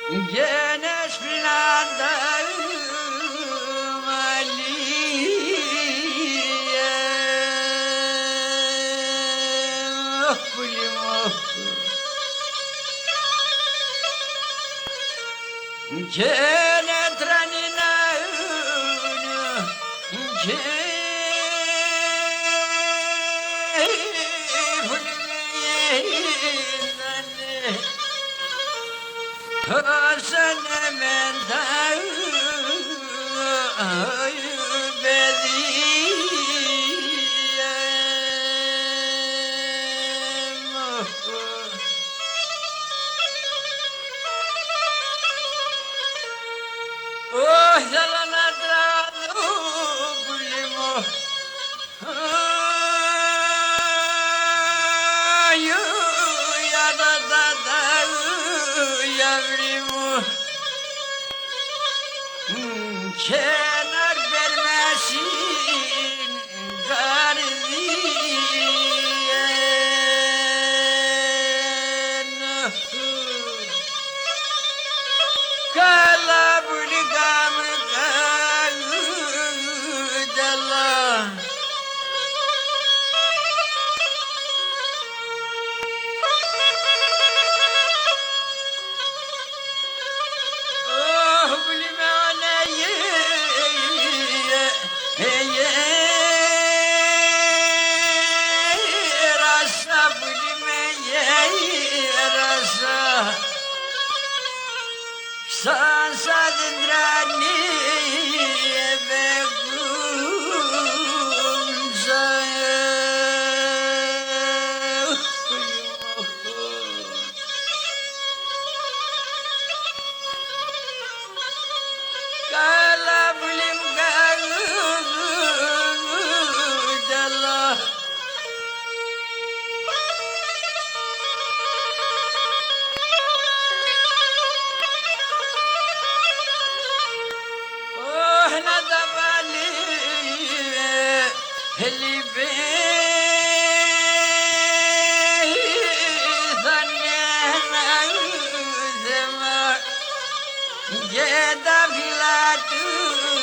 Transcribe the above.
Gene esprilandım Ali'ye. Oh gülüm oh. Gene trenine Hasan hemen Oh yalana dralu gulimo Ayu ya da yavrimu Kenar vermesin gardiyen Kalabuli gamı dala Oh bulime aneyi Rasa bulime rasa Sansa dindrani ve gumzaya Kala bulim dala Oh nadavali helibe Zema Geda filatu